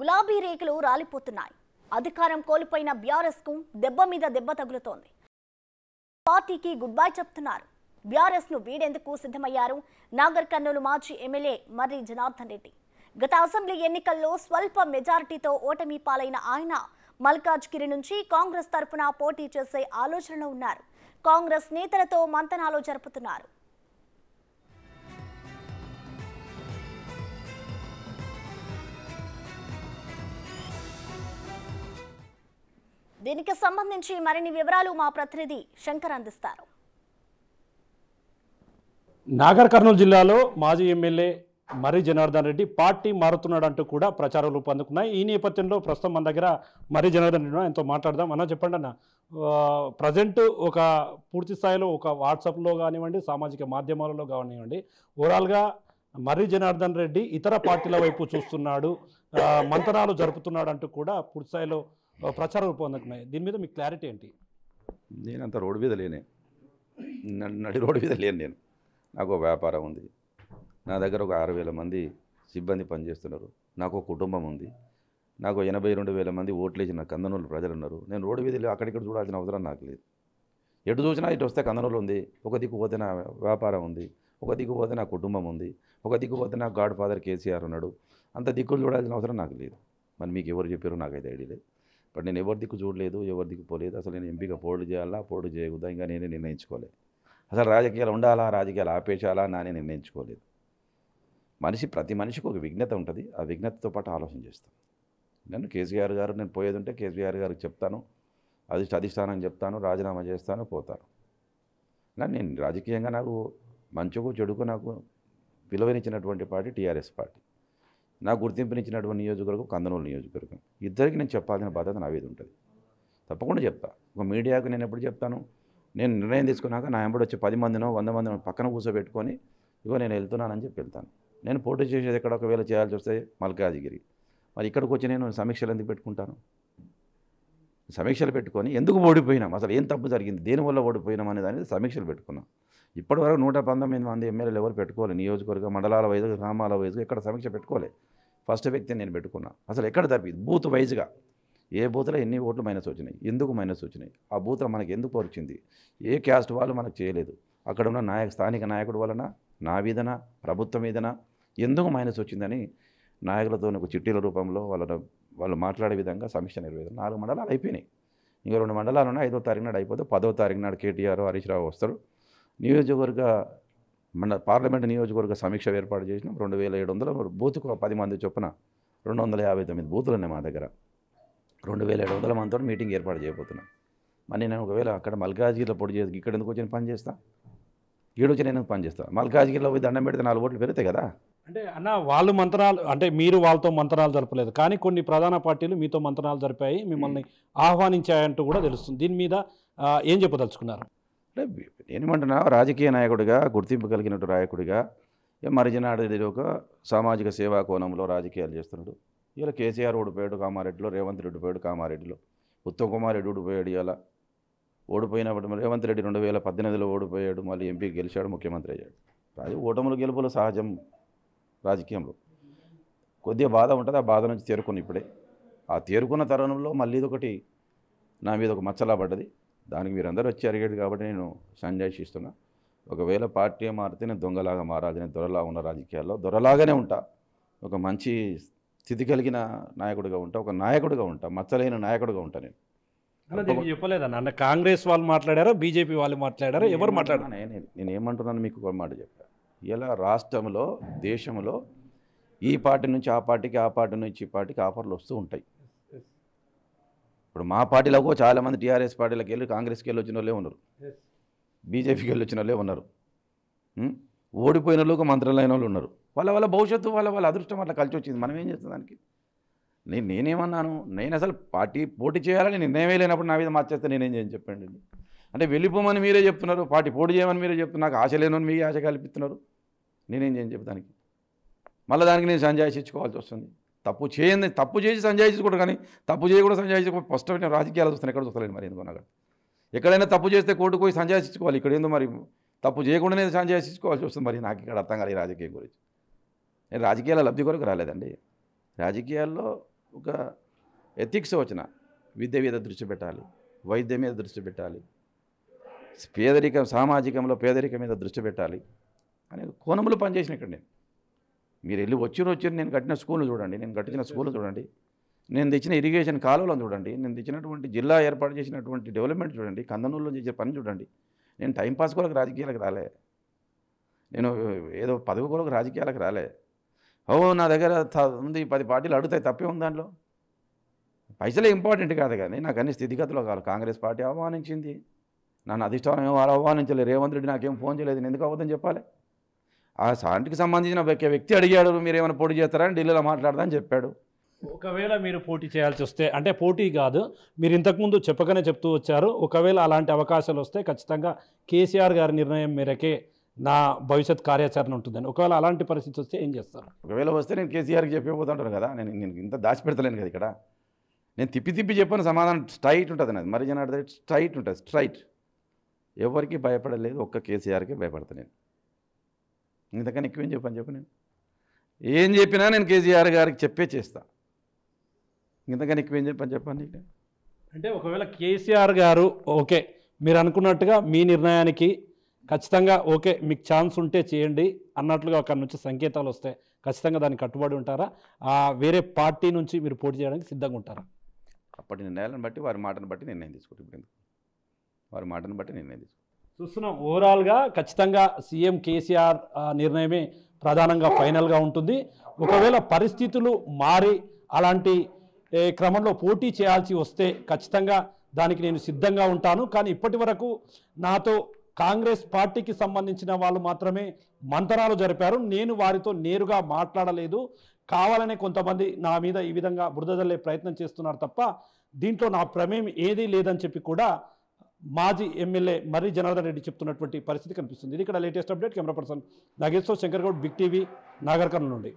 గులాబీ రేకులు రాలిపోతున్నాయి. అధికారం కోల్పోయిన బీఆర్ఎస్ కు దెబ్బ మీద దెబ్బ తగులుతోంది. పార్టీకి గుడ్ బై చెప్తున్నారు. బీఆర్ఎస్ ను వీడేందుకు సిద్ధమయ్యారు నాగర్ కర్నూలు మాజీ ఎమ్మెల్యే మర్రి జనార్దన్ రెడ్డి. గత అసెంబ్లీ ఎన్నికల్లో స్వల్ప మెజారిటీతో ఓటమి పాలైన ఆయన మల్కాజ్గిరి నుంచి కాంగ్రెస్ తరఫున పోటీ చేసే ఆలోచనలో ఉన్నారు. కాంగ్రెస్ నేతలతో మంతనాలు జరుపుతున్నారు. దీనికి సంబంధించి మరిన్ని వివరాలు మా ప్రతినిధి శంకర్ అందిస్తారు. నాగర్ కర్నూలు జిల్లాలో మాజీ ఎమ్మెల్యే మర్రి జనార్దన్ రెడ్డి పార్టీ మారుతున్నాడంటూ కూడా ప్రచారాలు రూపొందుకున్నాయి. ఈ నేపథ్యంలో ప్రస్తుతం మన దగ్గర మర్రి జనార్దన్ రెడ్డి ఎంతో మాట్లాడదాం. అన్న చెప్పండి అన్న, ప్రజెంట్ ఒక పూర్తి స్థాయిలో ఒక వాట్సాప్లో కానివ్వండి, సామాజిక మాధ్యమాలలో కానివ్వండి, ఓవరాల్గా మర్రి జనార్దన్ రెడ్డి ఇతర పార్టీల వైపు చూస్తున్నాడు, మంతనాలు జరుపుతున్నాడు అంటూ కూడా పూర్తి స్థాయిలో ప్రచారం రూపొందుకున్నాయి. దీని మీద మీ క్లారిటీ ఏంటి? నేనంత రోడ్డు మీద లేనే, నడి రోడ్డు మీద లేను. నేను నాకు వ్యాపారం ఉంది, నా దగ్గర ఒక 6,000 మంది సిబ్బంది పనిచేస్తున్నారు, నాకు ఒక కుటుంబం ఉంది, నాకు 82,000 మంది ఓట్లేసిన కందనూరు ప్రజలు ఉన్నారు. నేను రోడ్డు మీద అక్కడిక్కడ చూడాల్సిన అవసరం నాకు లేదు. ఎటు చూసినా ఇటు వస్తే కందనూరు ఉంది, ఒక దిక్కు పోతే నా వ్యాపారం ఉంది, ఒక దిక్కు పోతే నా కుటుంబం ఉంది, ఒక దిక్కు పోతే నా గాడ్ ఫాదర్ కేసీఆర్ ఉన్నాడు. అంత దిక్కులు చూడాల్సిన అవసరం నాకు లేదు. మరి మీకు ఎవరు చెప్పారో నాకైతే ఐడియా లేదు. బట్ నేను ఎవరి దిక్కు చూడలేదు, ఎవరి దిక్కు పోలేదు. అసలు నేను ఎంపీగా పోటీ చేయాలా, పోటీ చేయకూడదా ఇంకా నేనే నిర్ణయించుకోలేదు. అసలు రాజకీయాలు ఉండాలా, రాజకీయాలు ఆపేచాలా నానే నిర్ణయించుకోలేదు. ప్రతి మనిషికి ఒక విఘ్నత ఉంటుంది. ఆ విఘ్నతతో పాటు ఆలోచన చేస్తాను. నేను కేసీఆర్ గారు నేను పోయేది ఉంటే కేసీఆర్ గారికి చెప్తాను, అధిష్టానం చెప్తాను, రాజీనామా చేస్తాను, పోతాను. నేను రాజకీయంగా నాకు మంచికు చెడుకు నాకు విలువనిచ్చినటువంటి పార్టీ టీఆర్ఎస్ పార్టీ. నాకు గుర్తింపునిచ్చినటువంటి నియోజకవర్గం కందనూరు నియోజకవర్గం. ఇద్దరికి నేను చెప్పాల్సిన బాధ్యత నా మీద ఉంటుంది. తప్పకుండా చెప్తా. ఒక మీడియాకు నేను ఎప్పుడు చెప్తాను, నేను నిర్ణయం తీసుకున్నాక నా వెంబడి వచ్చి 10 మందినో 100 మందినో పక్కన కూర్చోబెట్టుకొని ఇగో నేను వెళ్తున్నానని చెప్పి వెళ్తాను. నేను పోటీ చేసేది ఎక్కడ ఒకవేళ చేయాల్సి వస్తే మల్కాజ్గిరి. మరి ఇక్కడికి వచ్చి నేను సమీక్షలు ఎందుకు పెట్టుకుంటాను? సమీక్షలు పెట్టుకొని ఎందుకు ఓడిపోయినాం, అసలు ఏం తప్పు జరిగింది, దేనివల్ల ఓడిపోయినాం అనేది అనేది సమీక్షలు పెట్టుకున్నాం. ఇప్పటివరకు 119 మంది ఎమ్మెల్యేలు ఎవరు పెట్టుకోవాలి, నియోజకవర్గ మండలాల వైజ్గా గ్రామాల వైజ్గా ఎక్కడ సమీక్ష పెట్టుకోలే. ఫస్ట్ వ్యక్తిని నేను పెట్టుకున్నా. అసలు ఎక్కడ తప్పింది, బూత్ వైజ్గా ఏ బూత్లో ఎన్ని ఓట్లు మైనస్ వచ్చినాయి, ఎందుకు మైనస్ వచ్చినాయి, ఆ బూత్లో మనకి ఎందుకు వచ్చింది, ఏ క్యాస్ట్ వాళ్ళు మనకు చేయలేదు, అక్కడ ఉన్న స్థానిక నాయకుడు వలన, నా మీదన, ప్రభుత్వం మీదన ఎందుకు మైనస్ వచ్చిందని నాయకులతో ఒక చిట్టీల రూపంలో వాళ్ళు మాట్లాడే విధంగా సమీక్ష నిర్వహించారు. 4 మండలాలు అయిపోయినాయి. ఇంకా 2 మండలాలు ఉన్నాయి. 5వ తారీఖు నాడు అయిపోతే 10వ తారీఖు నాడు కేటీఆర్ హరీష్ రావు వస్తారు. నియోజకవర్గ పార్లమెంటు నియోజకవర్గ సమీక్ష ఏర్పాటు చేసినాం. 2,700 బూత్కు 10 మంది చొప్పున 259 బూతులు ఉన్నాయి మా దగ్గర. 2,700 మందితో మీటింగ్ ఏర్పాటు చేయబోతున్నాం. మరి నేను ఒకవేళ అక్కడ మల్కాజ్గిరిలో పొడి చేసి ఇక్కడ ఎందుకు వచ్చి పని చేస్తా, ఈడొచ్చి నేను పని చేస్తాను. మల్కాజ్గిరిలో పోయి దండం పెడితే 4 ఓట్లు పెరుగుతాయి కదా. అంటే అన్న, వాళ్ళు మంత్రాలు అంటే మీరు వాళ్ళతో మంత్రాలు జరపలేదు, కానీ కొన్ని ప్రధాన పార్టీలు మీతో మంత్రాలు జరిపాయి, మిమ్మల్ని ఆహ్వానించాయంటూ కూడా తెలుస్తుంది. దీని మీద ఏం చెప్పదలుచుకున్నారు? అంటే నేనేమంటున్నా, రాజకీయ నాయకుడిగా గుర్తింపు కలిగినట్టు నాయకుడిగా మర్రి జనార్దన్ రెడ్డి ఒక సామాజిక సేవా కోణంలో రాజకీయాలు చేస్తున్నాడు. ఇలా కేసీఆర్ ఓడిపోయాడు కామారెడ్డిలో, రేవంత్ రెడ్డి ఓడిపోయాడు కామారెడ్డిలో, ఉత్తమ్ కుమార్ రెడ్డి ఓడిపోయాడు. ఇలా ఓడిపోయినప్పుడు రేవంత్ రెడ్డి 2018లో ఓడిపోయాడు, మళ్ళీ ఎంపీకి గెలిచాడు, ముఖ్యమంత్రి అయ్యాడు. ఓటములు గెలుపులు సహజం రాజకీయంలో. కొద్దిగా బాధ ఉంటుంది, ఆ బాధ నుంచి తేరుకుని ఇప్పుడే ఆ తేరుకున్న తరుణంలో మళ్ళీ ఇదొకటి నా మీద ఒక మచ్చలా పడ్డది. దానికి మీరందరూ వచ్చి అడిగాడు కాబట్టి నేను సంజాయిస్తున్నా. ఒకవేళ పార్టీ మారితే నేను దొంగలాగా మారాలి, నేను దొరలా ఉన్న రాజకీయాల్లో దొరలాగానే ఉంటా, ఒక మంచి స్థితి కలిగిన నాయకుడిగా ఉంటా, ఒక నాయకుడిగా ఉంటా, మచ్చలేని నాయకుడిగా ఉంటా. నేను చెప్పలేదన్న, అంటే కాంగ్రెస్ వాళ్ళు మాట్లాడారా, బీజేపీ వాళ్ళు మాట్లాడారా, ఎవరు మాట్లాడారు? నేను ఏమంటున్నాను మీకు ఒక మాట చెప్పా. ఇలా రాష్ట్రంలో, దేశంలో ఈ పార్టీ నుంచి ఆ పార్టీకి, ఆ పార్టీ నుంచి ఈ పార్టీకి ఆఫర్లు వస్తూ ఉంటాయి. ఇప్పుడు మా పార్టీలకు చాలామంది టీఆర్ఎస్ పార్టీలకు వెళ్ళి కాంగ్రెస్కి వెళ్ళి వచ్చిన వాళ్ళే ఉన్నారు, బీజేపీకి వెళ్ళి వచ్చిన వాళ్ళే ఉన్నారు, ఓడిపోయిన వాళ్ళు మంత్రులైన వాళ్ళు ఉన్నారు. వాళ్ళ భవిష్యత్తు వాళ్ళ అదృష్టం అట్లా కలిసి వచ్చింది. మనం ఏం చేస్తాం దానికి? నేనేమన్నాను, నేను అసలు పార్టీ పోటీ చేయాలని నిర్ణయమే లేనప్పుడు నా మీద మార్చేస్తే నేనేం చేయని చెప్పండి. అంటే వెళ్ళిపోమని మీరే చెప్తున్నారు, పార్టీ పోటీ చేయమని మీరే చెప్తున్నారు, నాకు ఆశ లేనని మీకు ఆశ కల్పిస్తున్నారు, నేనేం చేయని చెప్పడానికి? మళ్ళీ దానికి నేను సంజాయించుకోవాల్సి వస్తుంది. తప్పు చేసి సంజాయించుకోవడం, కానీ తప్పు చేయకుండా సంజాయించుకో. ఫస్ట్ నేను రాజకీయాలు చూస్తాను, ఎక్కడ చూస్తలేను మరి ఎందుకు నాకు. ఎక్కడైనా తప్పు చేస్తే కోర్టుకు పోయి సంజాయించుకోవాలి, ఇక్కడ ఏందో మరి తప్పు చేయకుండానే సంజాయించుకోవాల్సి వస్తుంది. మరి నాకు ఇక్కడ అర్థం కాదు ఈ రాజకీయం గురించి. నేను రాజకీయాల లబ్ధి కొరకు రాలేదండి. రాజకీయాల్లో ఒక ఎథిక్స్ వచ్చిన విద్య మీద దృష్టి పెట్టాలి, వైద్యం మీద దృష్టి పెట్టాలి, పేదరికం సామాజికంలో పేదరికం మీద దృష్టి పెట్టాలి అనే కోణంలో పనిచేసిన ఇక్కడ నేను. మీరు వెళ్ళి వచ్చి నేను కట్టిన స్కూల్ చూడండి, నేను కట్టించిన స్కూల్ చూడండి, నేను తెచ్చిన ఇరిగేషన్ కాలువలను చూడండి, నేను తెచ్చినటువంటి జిల్లా ఏర్పాటు చేసినటువంటి డెవలప్మెంట్ చూడండి, కందనూరులో చేసే పని చూడండి. నేను టైంపాస్ కొరకు రాజకీయాలకు రాలే, నేను ఏదో పదవి కొరకు రాజకీయాలకు రాలే. నా దగ్గర ఉంది 10 పార్టీలు అడుగుతాయి, తప్పే ఉంది దాంట్లో. పైసలే ఇంపార్టెంట్ కాదు కానీ నాకు అన్ని స్థితిగతులు కాదు. కాంగ్రెస్ పార్టీ ఆహ్వానించింది, నన్ను అధిష్టానం ఏమో ఆహ్వానించలేదు, రేవంత్ రెడ్డి నాకేం ఫోన్ చేయలేదు, నేను ఎందుకు అవ్వదని చెప్పాలి. ఆ సాంటికి సంబంధించిన వ్యక్తి అడిగాడు, మీరు ఏమైనా పోటీ చేస్తారని ఢిల్లీలో మాట్లాడదని చెప్పాడు. ఒకవేళ మీరు పోటీ చేయాల్సి వస్తే, అంటే పోటీ కాదు, మీరు ఇంతకుముందు చెప్పగానే చెప్తూ వచ్చారు, ఒకవేళ అలాంటి అవకాశాలు వస్తే ఖచ్చితంగా కేసీఆర్ గారి నిర్ణయం మేరకే నా భవిష్యత్ కార్యాచరణ ఉంటుందని. ఒకవేళ అలాంటి పరిస్థితి వస్తే ఏం చేస్తారు? ఒకవేళ వస్తే నేను కేసీఆర్కి చెప్పిపోతుంటాను కదా, నేను ఇంత దాచిపెడతలేను కదా ఇక్కడ. నేను తిప్పి చెప్పాను, సమాధానం స్ట్రైట్ ఉంటుంది నాది. మరి జనార్దన్ రెడ్డి స్ట్రైట్ ఉంటుంది, స్ట్రైట్. ఎవరికి భయపడలేదు, ఒక్క కేసీఆర్కే భయపడతా నేను. ఇంతకని ఎక్కువేం చెప్పు నేను ఏం చెప్పినా నేను కేసీఆర్ గారికి చెప్పే చేస్తా. ఇంతకని ఎక్కువేం చెప్పండి. అంటే ఒకవేళ కేసీఆర్ గారు ఓకే మీరు అనుకున్నట్టుగా మీ నిర్ణయానికి ఖచ్చితంగా ఓకే మీకు ఛాన్స్ ఉంటే చేయండి అన్నట్లుగా అక్కడి నుంచి సంకేతాలు వస్తే ఖచ్చితంగా దానికి కట్టుబడి ఉంటారా? వేరే పార్టీ నుంచి మీరు పోటీ చేయడానికి సిద్ధంగా ఉంటారా? అప్పటి నిర్ణయాలను బట్టి వారి మాటను బట్టి నిర్ణయం తీసుకుంటాం. వారి మాటను బట్టి నిర్ణయం తీసుకుంటాం. చూస్తున్నాం ఓవరాల్గా ఖచ్చితంగా సీఎం కేసీఆర్ నిర్ణయమే ప్రధానంగా ఫైనల్గా ఉంటుంది. ఒకవేళ పరిస్థితులు మారి అలాంటి క్రమంలో పోటీ చేయాల్సి వస్తే ఖచ్చితంగా దానికి నేను సిద్ధంగా ఉంటాను. కానీ ఇప్పటి వరకు నాతో కాంగ్రెస్ పార్టీకి సంబంధించిన వాళ్ళు మాత్రమే మంతనాలు జరిపారు, నేను వారితో నేరుగా మాట్లాడలేదు. కావాలనే కొంతమంది నా మీద ఈ విధంగా బురద జల్లే ప్రయత్నం చేస్తున్నారు తప్ప దీంట్లో నా ప్రమేయం ఏదీ లేదని చెప్పి కూడా మాజీ ఎమ్మెల్యే మర్రి జనార్దన్ రెడ్డి చెప్తున్నటువంటి పరిస్థితి కనిపిస్తుంది. ఇది ఇక్కడ latest update. Camera person Nageshwar Shankar Goud, big TV, Nagarkurnool నుండి.